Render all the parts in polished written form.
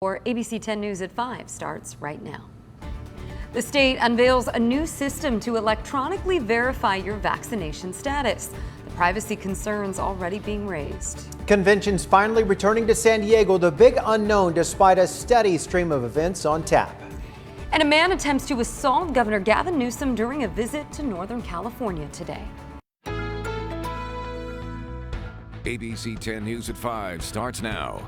Or ABC 10 News at 5 starts right now. The state unveils a new system to electronically verify your vaccination status. The privacy concerns already being raised. Conventions finally returning to San Diego, the big unknown despite a steady stream of events on tap. And a man attempts to assault Governor Gavin Newsom during a visit to Northern California today. ABC 10 News at 5 starts now.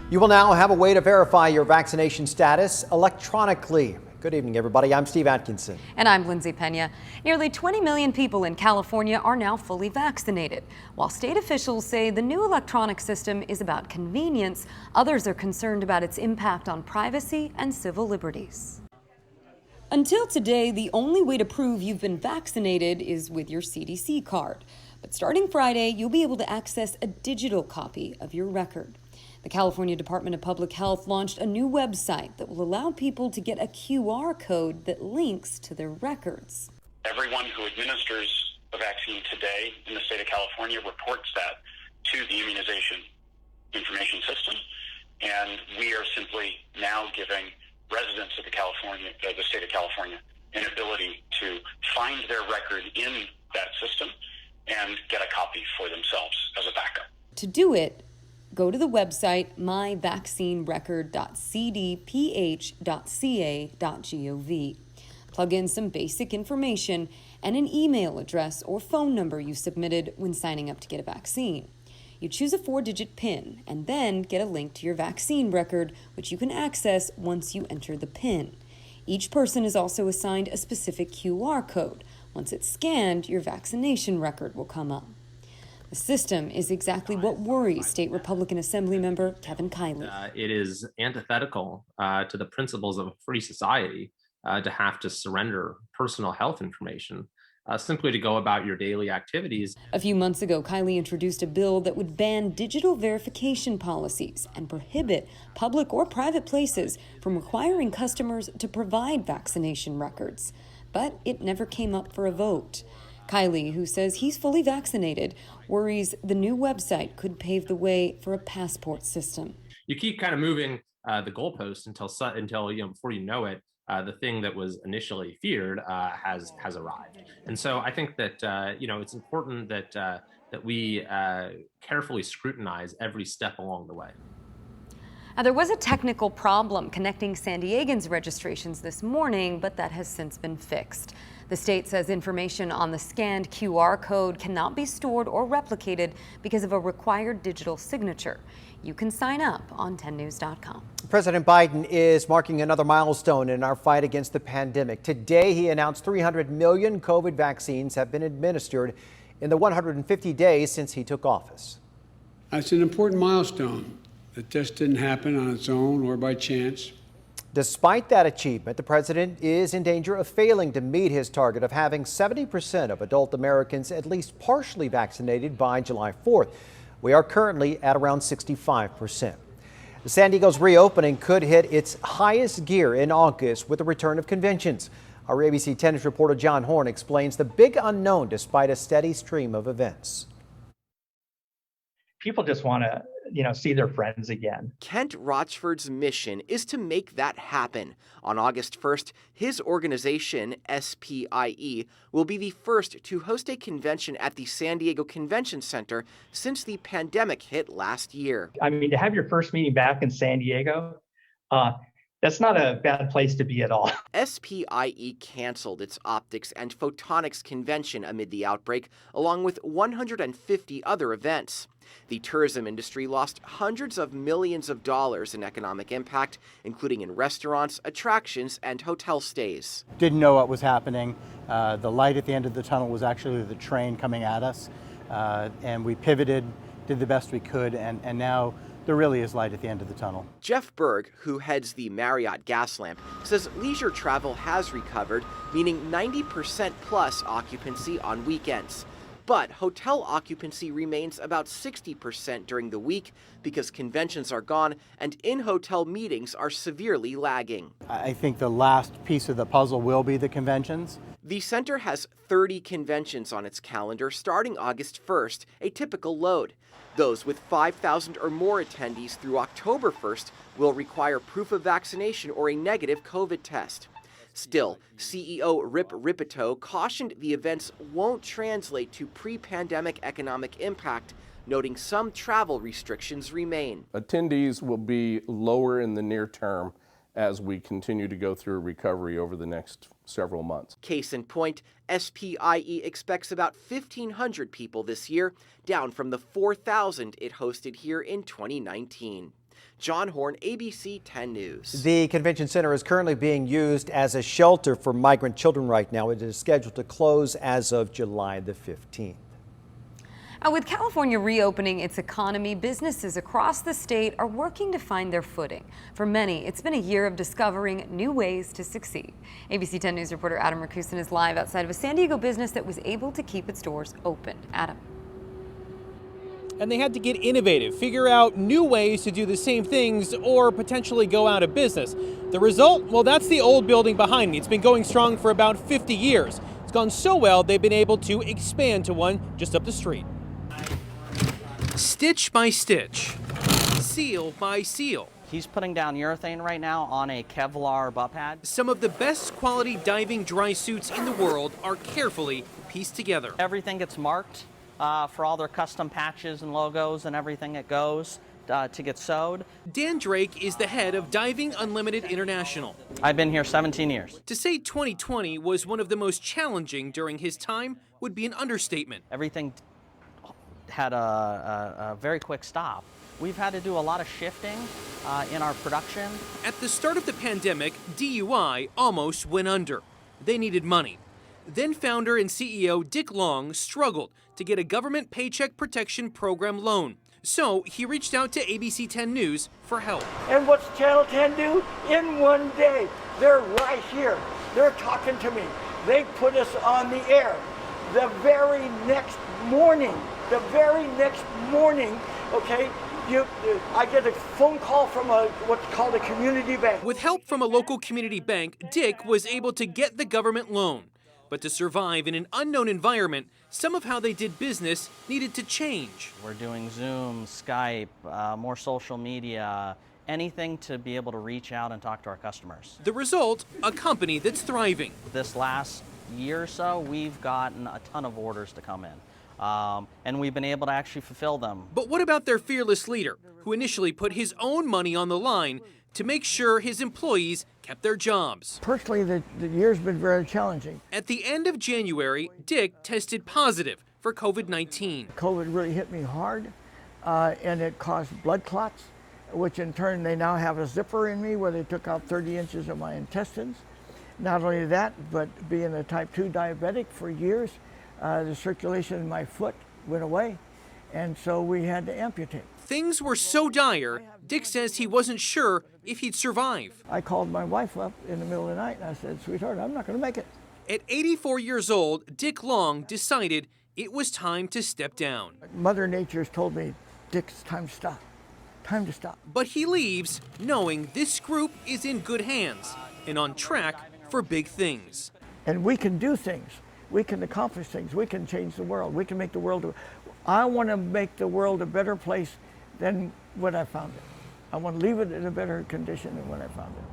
You will now have a way to verify your vaccination status electronically. Good evening, everybody. I'm Steve Atkinson. And I'm Lindsay Pena. Nearly 20 million people in California are now fully vaccinated. While state officials say the new electronic system is about convenience, others are concerned about its impact on privacy and civil liberties. Until today, the only way to prove you've been vaccinated is with your CDC card. But starting Friday, you'll be able to access a digital copy of your record. The California Department of Public Health launched a new website that will allow people to get a QR code that links to their records. Everyone who administers a vaccine today in the state of California reports that to the immunization information system, and we are simply now giving residents of the state of California an ability to find their record in that system and get a copy for themselves as a backup. To do it, go to the website myvaccinerecord.cdph.ca.gov. Plug in some basic information and an email address or phone number you submitted when signing up to get a vaccine. You choose a 4-digit PIN and then get a link to your vaccine record, which you can access once you enter the PIN. Each person is also assigned a specific QR code. Once it's scanned, your vaccination record will come up. The system is exactly what worries State Republican Assembly member Kevin Kiley. It is antithetical to the principles of a free society to have to surrender personal health information simply to go about your daily activities. A few months ago, Kiley introduced a bill that would ban digital verification policies and prohibit public or private places from requiring customers to provide vaccination records. But it never came up for a vote. Kiley, who says he's fully vaccinated, worries the new website could pave the way for a passport system. You keep kind of moving the goalpost until before you know it, the thing that was initially feared has arrived. And so I think that it's important that we carefully scrutinize every step along the way. Now, there was a technical problem connecting San Diegans' registrations this morning, but that has since been fixed. The state says information on the scanned QR code cannot be stored or replicated because of a required digital signature. You can sign up on 10news.com. President Biden is marking another milestone in our fight against the pandemic. Today, he announced 300 million COVID vaccines have been administered in the 150 days since he took office. That's an important milestone. That just didn't happen on its own or by chance. Despite that achievement, the president is in danger of failing to meet his target of having 70% of adult Americans at least partially vaccinated by July 4th. We are currently at around 65%. San Diego's reopening could hit its highest gear in August with the return of conventions. Our ABC 10 News reporter John Horn explains the big unknown despite a steady stream of events. People just want to see their friends again. Kent Rochford's mission is to make that happen. On August 1st, his organization, SPIE, will be the first to host a convention at the San Diego Convention Center since the pandemic hit last year. I mean, to have your first meeting back in San Diego, that's not a bad place to be at all. SPIE canceled its optics and photonics convention amid the outbreak, along with 150 other events. The tourism industry lost hundreds of millions of dollars in economic impact, including in restaurants, attractions, and hotel stays. Didn't know what was happening. The light at the end of the tunnel was actually the train coming at us, and we pivoted, did the best we could, and now there really is light at the end of the tunnel. Jeff Berg, who heads the Marriott Gas Lamp, says leisure travel has recovered, meaning 90% plus occupancy on weekends. But hotel occupancy remains about 60% during the week because conventions are gone and in-hotel meetings are severely lagging. I think the last piece of the puzzle will be the conventions. The center has 30 conventions on its calendar starting August 1st, a typical load. Those with 5,000 or more attendees through October 1st will require proof of vaccination or a negative COVID test. Still, CEO Rip Ripito cautioned the events won't translate to pre-pandemic economic impact, noting some travel restrictions remain. Attendees will be lower in the near term as we continue to go through a recovery over the next several months. Case in point, SPIE expects about 1,500 people this year, down from the 4,000 it hosted here in 2019. John Horn, ABC 10 News. The convention center is currently being used as a shelter for migrant children right now. It is scheduled to close as of July the 15th. With California reopening its economy, businesses across the state are working to find their footing. For many, it's been a year of discovering new ways to succeed. ABC 10 News reporter Adam Rakusin is live outside of a San Diego business that was able to keep its doors open. Adam. And they had to get innovative, figure out new ways to do the same things or potentially go out of business. The result? Well, that's the old building behind me. It's been going strong for about 50 years. It's gone so well, they've been able to expand to one just up the street. Stitch by stitch, seal by seal. He's putting down urethane right now on a Kevlar butt pad. Some of the best quality diving dry suits in the world are carefully pieced together. Everything gets marked for all their custom patches and logos and everything that goes to get sewed. Dan Drake is the head of Diving Unlimited International. I've been here 17 years. To say 2020 was one of the most challenging during his time would be an understatement. Everything had a very quick stop. We've had to do a lot of shifting in our production. At the start of the pandemic, DUI almost went under. They needed money. Then founder and CEO Dick Long struggled to get a government Paycheck Protection Program loan. So he reached out to ABC 10 News for help. And what's Channel 10 do? In one day, they're right here. They're talking to me. They put us on the air. The very next morning, okay, I get a phone call from what's called a community bank. With help from a local community bank, Dick was able to get the government loan. But to survive in an unknown environment, some of how they did business needed to change. We're doing Zoom, Skype, more social media, anything to be able to reach out and talk to our customers. The result, a company that's thriving. This last year or so, we've gotten a ton of orders to come in. And we've been able to actually fulfill them. But what about their fearless leader, who initially put his own money on the line to make sure his employees kept their jobs? Personally, the year's been very challenging. At the end of January, Dick tested positive for COVID-19. COVID really hit me hard, and it caused blood clots, which in turn they now have a zipper in me where they took out 30 inches of my intestines. Not only that, but being a type 2 diabetic for years, the circulation in my foot went away, and so we had to amputate. Things were so dire, Dick says he wasn't sure if he'd survive. I called my wife up in the middle of the night and I said, "Sweetheart, I'm not going to make it." At 84 years old, Dick Long decided it was time to step down. Mother Nature's told me, "Dick, it's time to stop. Time to stop." But he leaves knowing this group is in good hands and on track for big things. And we can do things. We can accomplish things. We can change the world. We can make the world. I want to make the world a better place than when I found it. I want to leave it in a better condition than when I found it.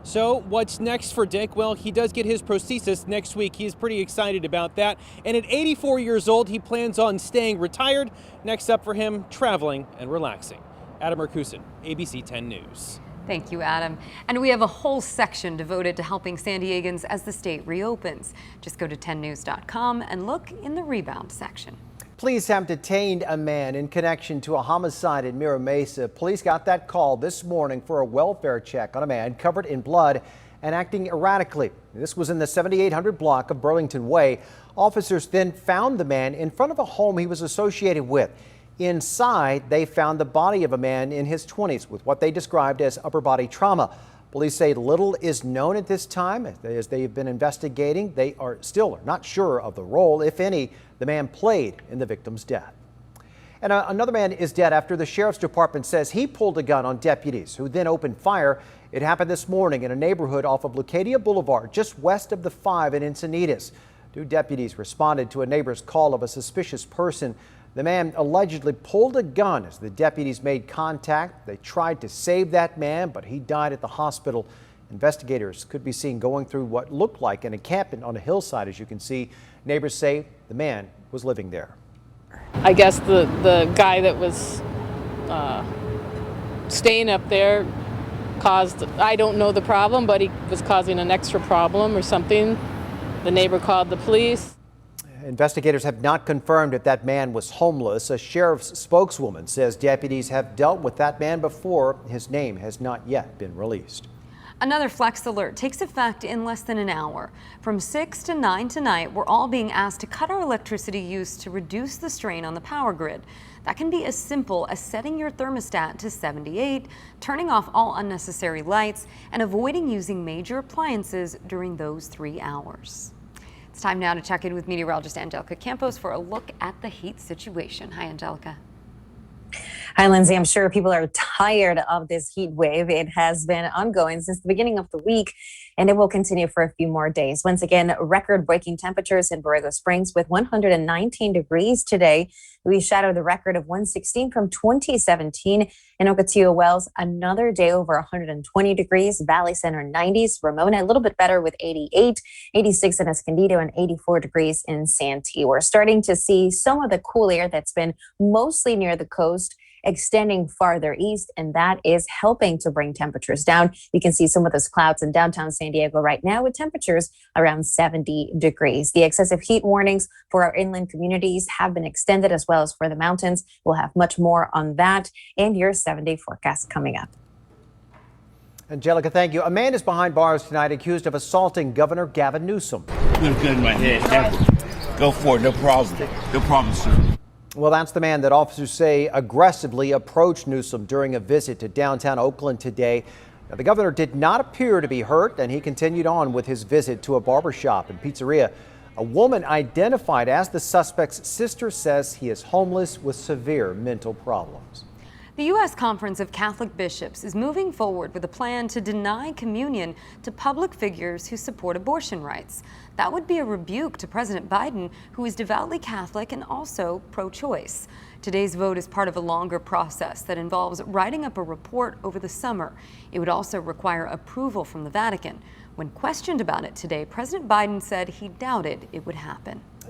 So what's next for Dick? Well, he does get his prosthesis next week. He's pretty excited about that. And at 84 years old, he plans on staying retired. Next up for him, traveling and relaxing. Adam Rakusin, ABC 10 News. Thank you, Adam. And we have a whole section devoted to helping San Diegans as the state reopens. Just go to 10news.com and look in the Rebound section. Police have detained a man in connection to a homicide in Mira Mesa. Police got that call this morning for a welfare check on a man covered in blood and acting erratically. This was in the 7800 block of Burlington Way. Officers then found the man in front of a home he was associated with. Inside, they found the body of a man in his 20s with what they described as upper body trauma. Police say little is known at this time. As they've been investigating, they are still not sure of the role, if any, the man played in the victim's death. And another man is dead after the sheriff's department says he pulled a gun on deputies who then opened fire. It happened this morning in a neighborhood off of Lucadia Boulevard, just west of the 5 in Encinitas. 2 deputies responded to a neighbor's call of a suspicious person. The man allegedly pulled a gun as the deputies made contact. They tried to save that man, but he died at the hospital. Investigators could be seen going through what looked like an encampment on a hillside. As you can see, neighbors say the man was living there. I guess the guy that was staying up there caused, I don't know the problem, but he was causing an extra problem or something. The neighbor called the police. Investigators have not confirmed if that man was homeless. A sheriff's spokeswoman says deputies have dealt with that man before. His name has not yet been released. Another flex alert takes effect in less than an hour. From 6 to 9 tonight, we're all being asked to cut our electricity use to reduce the strain on the power grid. That can be as simple as setting your thermostat to 78, turning off all unnecessary lights, and avoiding using major appliances during those 3 hours. It's time now to check in with meteorologist Angelica Campos for a look at the heat situation. Hi, Angelica. Hi, Lindsay. I'm sure people are tired of this heat wave. It has been ongoing since the beginning of the week, and it will continue for a few more days. Once again, record-breaking temperatures in Borrego Springs with 119 degrees today. We shattered the record of 116 from 2017. In Ocotillo Wells, another day over 120 degrees. Valley Center 90s. Ramona a little bit better with 88, 86 in Escondido, and 84 degrees in Santee. We're starting to see some of the cool air that's been mostly near the coast extending farther east, and that is helping to bring temperatures down. You can see some of those clouds in downtown San Diego right now with temperatures around 70 degrees. The excessive heat warnings for our inland communities have been extended, as well as for the mountains. We'll have much more on that and your 7-day forecast coming up. Angelica, thank you. A man is behind bars tonight accused of assaulting Governor Gavin Newsom. Good in my head. Go for it. No problem. No problem, sir. Well, that's the man that officers say aggressively approached Newsom during a visit to downtown Oakland today. Now, the governor did not appear to be hurt, and he continued on with his visit to a barbershop and pizzeria. A woman identified as the suspect's sister says he is homeless with severe mental problems. The U.S. Conference of Catholic Bishops is moving forward with a plan to deny communion to public figures who support abortion rights. That would be a rebuke to President Biden, who is devoutly Catholic and also pro-choice. Today's vote is part of a longer process that involves writing up a report over the summer. It would also require approval from the Vatican. When questioned about it today, President Biden said he doubted it would happen.